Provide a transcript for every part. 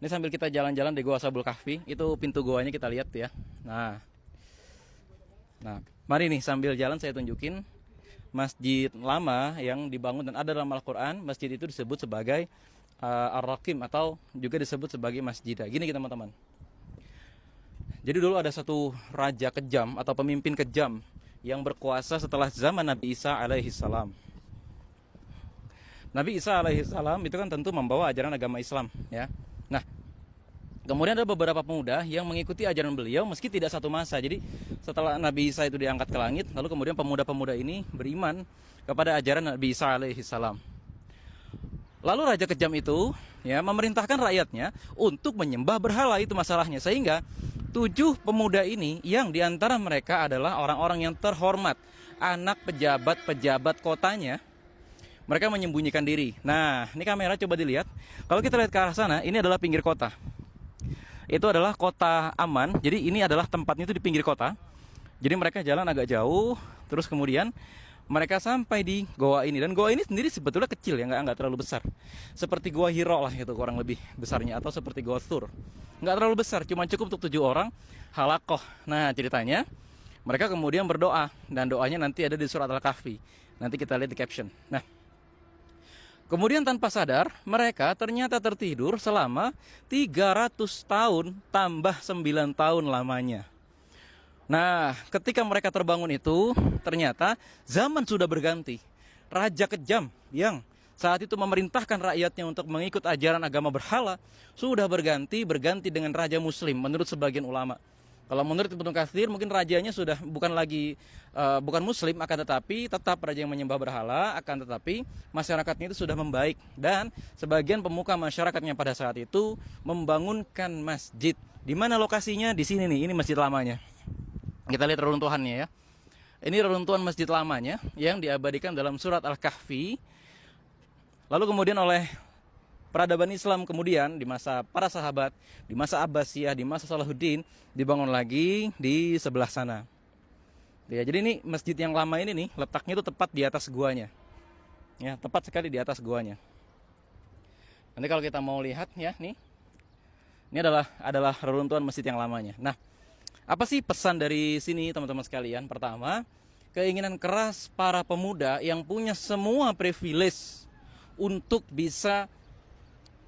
Ini sambil kita jalan-jalan di Gua Ashabul Kahfi, itu pintu goanya kita lihat ya. Nah, mari nih sambil jalan saya tunjukin masjid lama yang dibangun dan ada dalam Al-Quran. Masjid itu disebut sebagai Ar-Raqim atau juga disebut sebagai masjid. Gini teman-teman. Jadi dulu ada satu raja kejam atau pemimpin kejam yang berkuasa setelah zaman Nabi Isa alaihissalam. Nabi Isa alaihissalam itu kan tentu membawa ajaran agama Islam ya. Nah, kemudian ada beberapa pemuda yang mengikuti ajaran beliau meski tidak satu masa. Jadi setelah Nabi Isa itu diangkat ke langit, lalu kemudian pemuda-pemuda ini beriman kepada ajaran Nabi Isa alaihissalam. Lalu raja kejam itu ya memerintahkan rakyatnya untuk menyembah berhala, itu masalahnya. Sehingga 7 pemuda ini yang diantara mereka adalah orang-orang yang terhormat, anak pejabat-pejabat kotanya, mereka menyembunyikan diri. Nah, ini kamera coba dilihat. Kalau kita lihat ke arah sana, ini adalah pinggir kota. Itu adalah kota aman. Jadi ini adalah tempatnya itu di pinggir kota. Jadi mereka jalan agak jauh, terus kemudian mereka sampai di goa ini. Dan goa ini sendiri sebetulnya kecil ya, nggak terlalu besar. Seperti goa Hiro lah itu kurang lebih besarnya, atau seperti goa Thur. Nggak terlalu besar, cuma cukup untuk 7 orang halakoh. Nah ceritanya, mereka kemudian berdoa. Dan doanya nanti ada di surat Al-Kahfi. Nanti kita lihat di caption. Nah, kemudian tanpa sadar, mereka ternyata tertidur selama 300 tahun tambah 9 tahun lamanya. Nah, ketika mereka terbangun itu, ternyata zaman sudah berganti. Raja kejam yang saat itu memerintahkan rakyatnya untuk mengikut ajaran agama berhala sudah berganti dengan raja muslim menurut sebagian ulama. Kalau menurut Ibnu Katsir mungkin rajanya sudah bukan muslim, akan tetapi tetap raja yang menyembah berhala, akan tetapi masyarakatnya itu sudah membaik, dan sebagian pemuka masyarakatnya pada saat itu membangunkan masjid. Di mana lokasinya? Di sini nih, ini masjid lamanya. Kita lihat reruntuhannya ya. Ini reruntuhan masjid lamanya yang diabadikan dalam surat Al-Kahfi. Lalu kemudian oleh peradaban Islam kemudian di masa para sahabat, di masa Abbasiyah, di masa Salahuddin dibangun lagi di sebelah sana. Ya, jadi ini masjid yang lama ini nih letaknya itu tepat di atas guanya. Ya, tepat sekali di atas guanya. Nanti kalau kita mau lihat ya nih. Ini adalah reruntuhan masjid yang lamanya. Nah, apa sih pesan dari sini teman-teman sekalian? Pertama, keinginan keras para pemuda yang punya semua privilege untuk bisa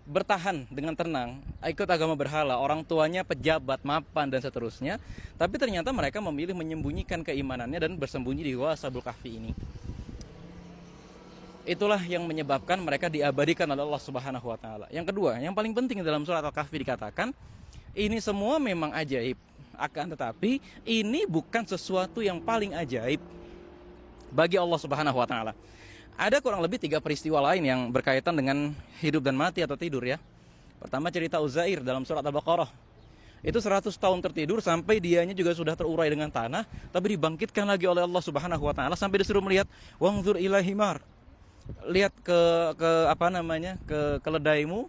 bertahan dengan tenang, ikut agama berhala, orang tuanya pejabat, mapan dan seterusnya, tapi ternyata mereka memilih menyembunyikan keimanannya dan bersembunyi di Gua Ashabul Kahfi ini. Itulah yang menyebabkan mereka diabadikan oleh Allah Subhanahu wa taala. Yang kedua, yang paling penting dalam surat Al-Kahfi dikatakan, ini semua memang ajaib, akan tetapi ini bukan sesuatu yang paling ajaib bagi Allah Subhanahu wa taala. Ada kurang lebih 3 peristiwa lain yang berkaitan dengan hidup dan mati atau tidur ya. Pertama, cerita Uzair dalam surat Al-Baqarah. Itu 100 tahun tertidur sampai dianya juga sudah terurai dengan tanah, tapi dibangkitkan lagi oleh Allah Subhanahu wa taala sampai disuruh melihat wangzur ila himar. Lihat ke keledaimu.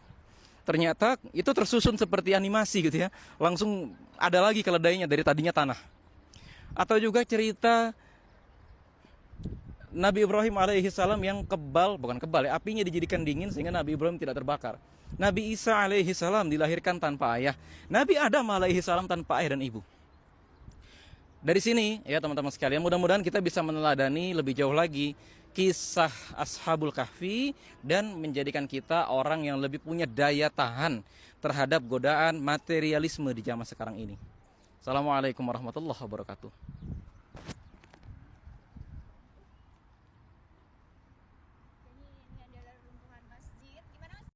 Ternyata itu tersusun seperti animasi gitu ya. Langsung ada lagi keledainya dari tadinya tanah. Atau juga cerita Nabi Ibrahim alaihissalam yang apinya dijadikan dingin sehingga Nabi Ibrahim tidak terbakar. Nabi Isa alaihissalam dilahirkan tanpa ayah. Nabi Adam alaihissalam tanpa ayah dan ibu. Dari sini ya teman-teman sekalian, mudah-mudahan kita bisa meneladani lebih jauh lagi kisah Ashabul Kahfi dan menjadikan kita orang yang lebih punya daya tahan terhadap godaan materialisme di zaman sekarang ini. Assalamualaikum warahmatullahi wabarakatuh.